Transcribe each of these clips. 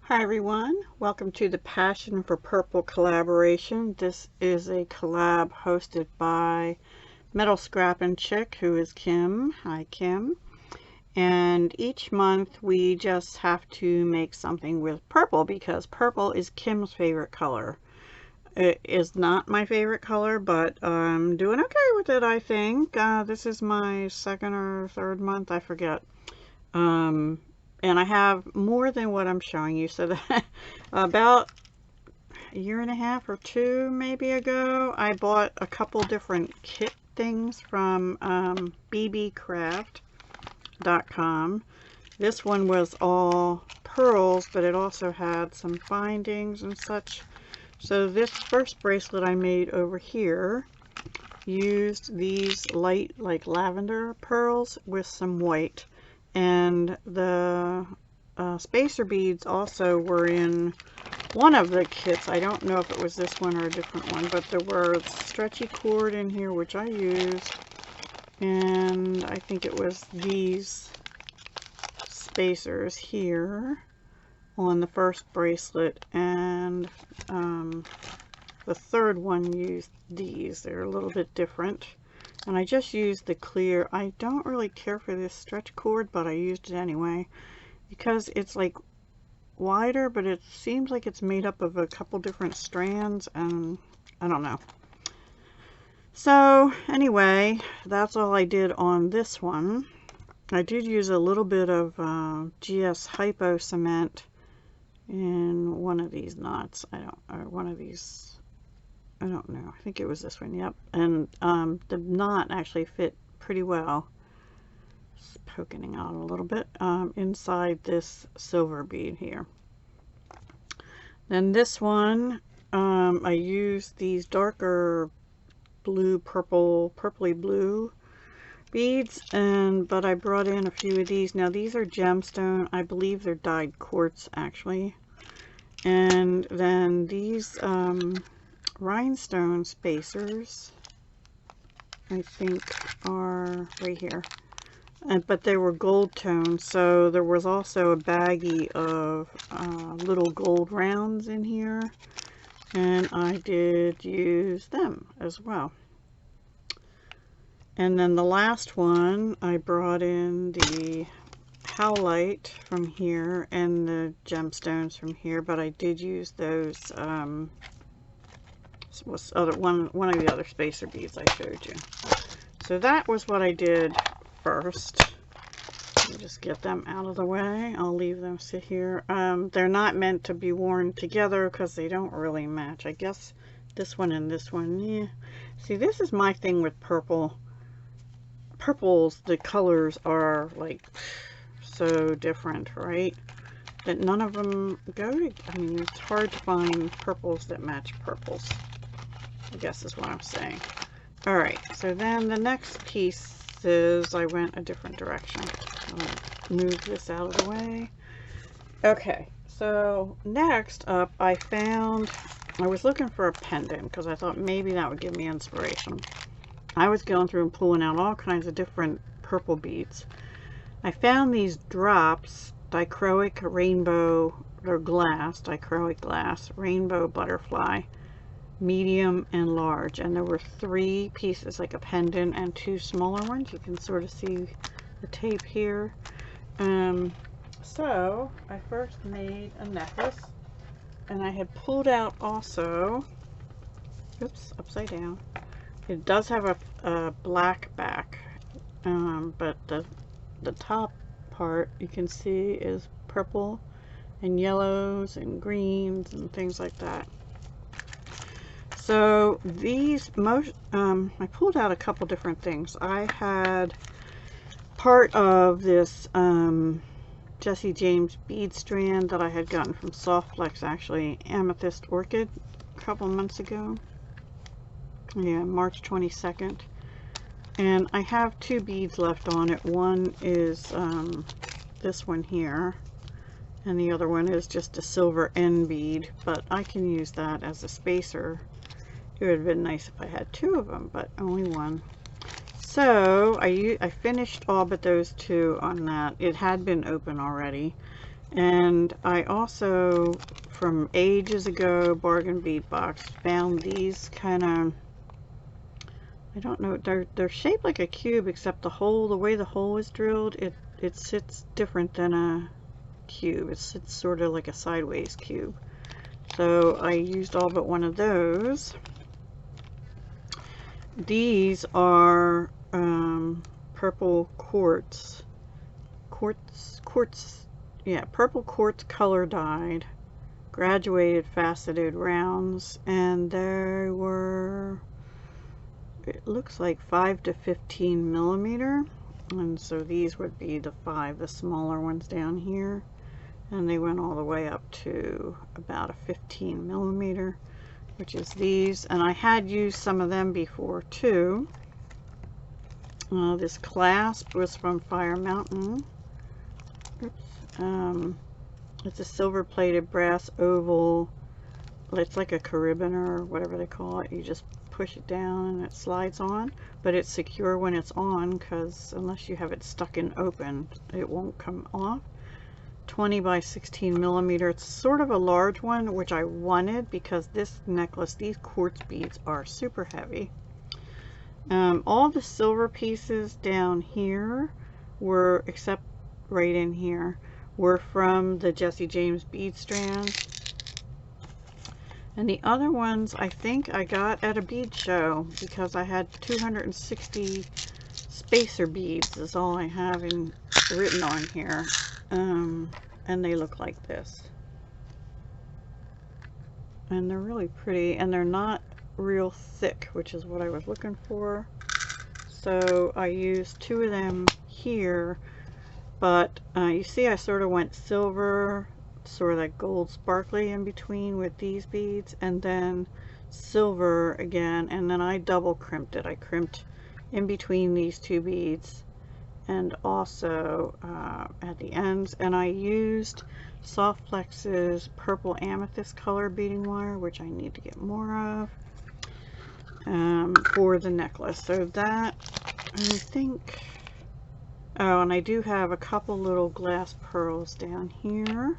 Hi everyone, welcome to the Passion for Purple collaboration. This is a collab hosted by MetalScrappinChick, who is Kim. Hi Kim. And each month we just have to make something with purple because purple is Kim's favorite color. It is not my favorite color, but I'm doing okay with it, I think. This is my second or third month, I forget. And I have more than what I'm showing you. So that about a year and a half or two maybe ago, I bought a couple different kit things from bbcraft.com. This one was all pearls, but it also had some bindings and such. So this first bracelet I made over here used these light, like lavender pearls with some white. And the spacer beads also were in one of the kits. I don't know if it was this one or a different one, but there were stretchy cord in here, which I used. And I think it was these spacers here on the first bracelet. And the third one used these. They're a little bit different. And I just used the clear. I don't really care for this stretch cord, but I used it anyway because it's like wider, but it seems like it's made up of a couple different strands, and I don't know. So anyway, that's all I did on this one. I did use a little bit of GS Hypo cement in one of these knots. I don't know. I think it was this one. Yep. And the knot actually fit pretty well. It's poking out a little bit inside this silver bead here. Then this one, I used these darker blue, purpley blue beads, but I brought in a few of these. Now these are gemstone. I believe they're dyed quartz actually. And then these rhinestone spacers, I think, are right here, but they were gold toned, so there was also a baggie of little gold rounds in here, and I did use them as well. And then the last one, I brought in the howlite from here and the gemstones from here, but I did use those was one of the other spacer beads I showed you. So that was what I did first. Let me just get them out of the way. I'll leave them sit here. They're not meant to be worn together because they don't really match. I guess this one and this one, yeah. See, this is my thing with purple. Purples, the colors are like so different, right? That none of them go to, I mean, it's hard to find purples that match purples, I guess is what I'm saying. Alright, so then the next piece is I went a different direction. I'll move this out of the way. Okay, so next up I was looking for a pendant because I thought maybe that would give me inspiration. I was going through and pulling out all kinds of different purple beads. I found these drops, dichroic rainbow, or glass, dichroic glass, rainbow butterfly, medium and large, and there were 3 pieces, like a pendant and 2 smaller ones. You can sort of see the tape here. So I first made a necklace, and I had pulled out also, oops, upside down. It does have a black back, but the top part you can see is purple and yellows and greens and things like that. So these I pulled out a couple different things. I had part of this Jesse James bead strand that I had gotten from Softflex, actually, Amethyst Orchid, a couple months ago. Yeah, March 22nd. And I have 2 beads left on it. One is this one here, and the other one is just a silver end bead, but I can use that as a spacer. It would have been nice if I had 2 of them, but only one. So I finished all but those 2 on that. It had been open already. And I also, from ages ago, Bargain Bead Box, found these kind of, I don't know, they're shaped like a cube, except the hole, the way the hole is drilled, it sits different than a cube. It sits sort of like a sideways cube. So I used all but one of those. These are purple quartz, yeah, purple quartz color dyed, graduated faceted rounds, and they were, it looks like 5 to 15 millimeter, and so these would be the 5, the smaller ones down here, and they went all the way up to about a 15 millimeter, which is these, and I had used some of them before too. This clasp was from Fire Mountain. Oops. It's a silver plated brass oval. It's like a carabiner or whatever they call it. You just push it down and it slides on, but it's secure when it's on, because unless you have it stuck in open, it won't come off. 20 by 16 millimeter. It's sort of a large one, which I wanted because this necklace, these quartz beads are super heavy. All the silver pieces down here were, except right in here, were from the Jesse James bead strand. And the other ones I think I got at a bead show, because I had 260 spacer beads is all I have written on here. And they look like this. And they're really pretty, and they're not real thick, which is what I was looking for. So I used 2 of them here, but you see I sort of went silver, sort of like gold sparkly in between with these beads, and then silver again, and then I double crimped it. I crimped in between these 2 beads and also at the ends, and I used Soft Flex's purple amethyst color beading wire, which I need to get more of, for the necklace. So that, I think, oh, and I do have a couple little glass pearls down here,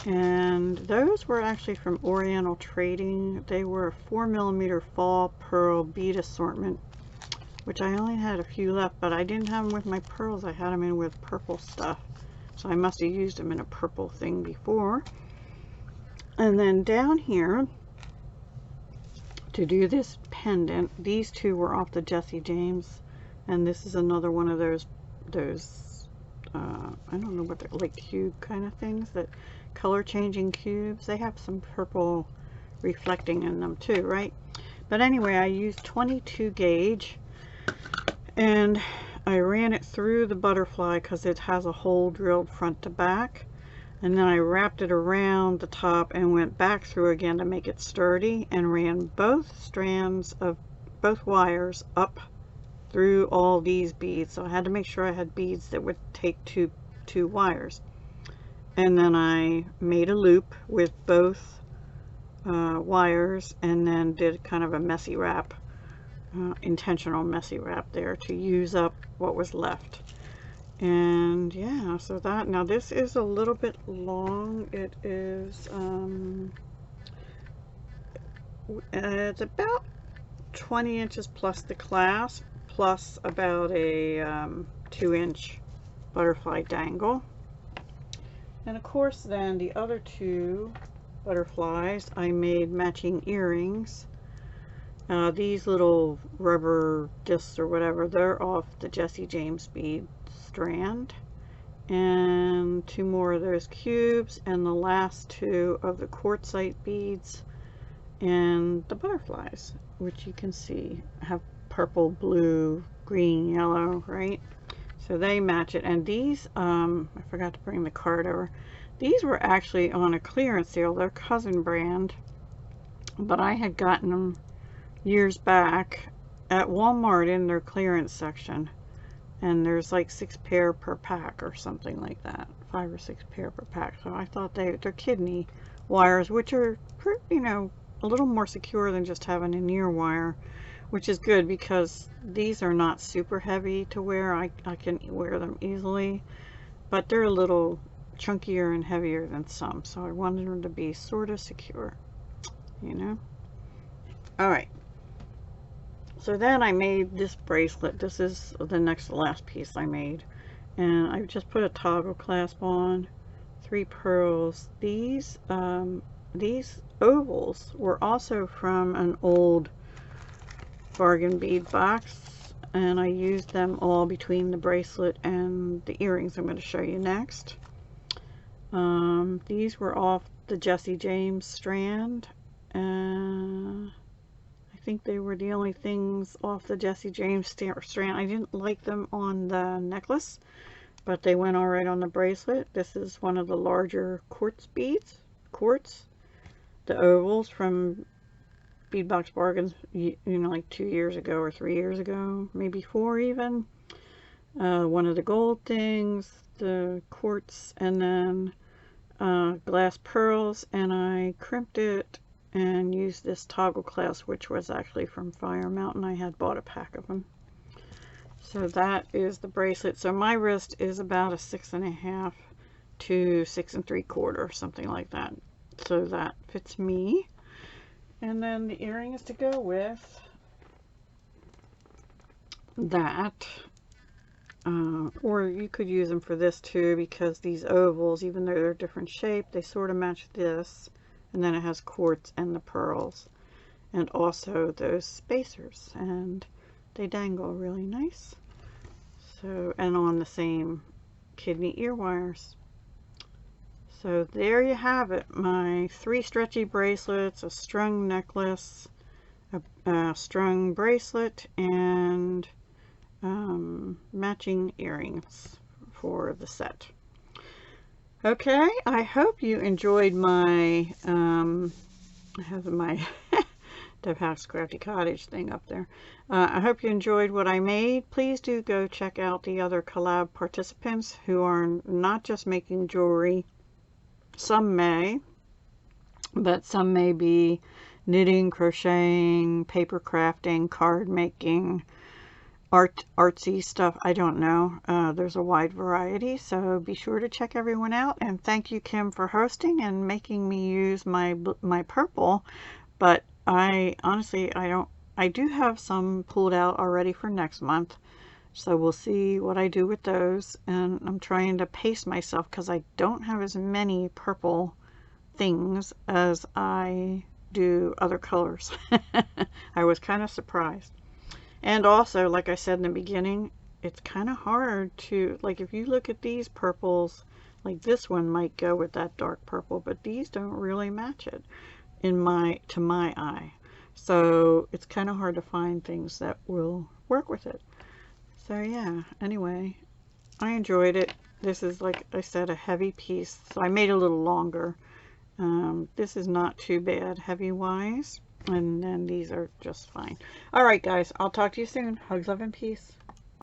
and those were actually from Oriental Trading. They were a 4 millimeter fall pearl bead assortment, which I only had a few left, but I didn't have them with my pearls. I had them in with purple stuff, so I must have used them in a purple thing before. And then down here, to do this pendant, these 2 were off the Jesse James, and this is another one of those I don't know what they're, like cube kind of things, that color changing cubes. They have some purple reflecting in them too, right? But anyway, I used 22 gauge, and I ran it through the butterfly because it has a hole drilled front to back, and then I wrapped it around the top and went back through again to make it sturdy, and ran both strands of both wires up through all these beads. So I had to make sure I had beads that would take two wires, and then I made a loop with both wires, and then did kind of a messy wrap, intentional messy wrap there to use up what was left. And yeah, so that, now this is a little bit long. It is it's about 20 inches plus the clasp, plus about a 2-inch butterfly dangle. And of course then the other 2 butterflies, I made matching earrings. These little rubber discs or whatever, they're off the Jesse James bead strand. And 2 more of those cubes, and the last 2 of the quartzite beads, and the butterflies, which you can see have purple, blue, green, yellow, right? So they match it. And these, I forgot to bring the card over. These were actually on a clearance sale. They're Cousin brand, but I had gotten them years back at Walmart in their clearance section, and there's like 6 pair per pack or something like that, 5 or 6 pair per pack. So I thought they're kidney wires, which are, you know, a little more secure than just having an ear wire, which is good because these are not super heavy to wear. I can wear them easily, but they're a little chunkier and heavier than some, so I wanted them to be sort of secure, you know. All right, so then I made this bracelet. This is the next to last piece I made, and I just put a toggle clasp on, 3 pearls. These ovals were also from an old bargain bead box, and I used them all between the bracelet and the earrings I'm going to show you next. These were off the Jesse James strand. I think they were the only things off the Jesse James strand. I didn't like them on the necklace, but they went all right on the bracelet. This is one of the larger quartz beads. The ovals from Beadbox Bargains, you know, like 2 years ago or 3 years ago, maybe 4 even. One of the gold things, the quartz, and then glass pearls, and I crimped it and used this toggle clasp, which was actually from Fire Mountain. I had bought a pack of them. So that is the bracelet. So my wrist is about a 6.5 to 6 3/4, something like that. So that fits me. And then the earrings to go with that. Or you could use them for this too, because these ovals, even though they're different shape, they sort of match this. And then it has quartz and the pearls, and also those spacers, and they dangle really nice. So, and on the same kidney ear wires. So there you have it, my 3 stretchy bracelets, a strung necklace, a strung bracelet, and matching earrings for the set. Okay, I hope you enjoyed my, I have my Houck's Crafty Cottage thing up there. I hope you enjoyed what I made. Please do go check out the other collab participants who are not just making jewelry. Some may, but some may be knitting, crocheting, paper crafting, card making, artsy stuff. I don't know. There's a wide variety, so be sure to check everyone out. And thank you, Kim, for hosting and making me use my purple. But I honestly, I do have some pulled out already for next month, so we'll see what I do with those. And I'm trying to pace myself because I don't have as many purple things as I do other colors. I was kind of surprised. And also, like I said in the beginning, it's kind of hard to, like, if you look at these purples, like this one might go with that dark purple, but these don't really match it to my eye. So it's kind of hard to find things that will work with it. So yeah, anyway, I enjoyed it. This is, like I said, a heavy piece, so I made it a little longer. This is not too bad heavy wise. And then these are just fine. All right, guys, I'll talk to you soon. Hugs, love, and peace.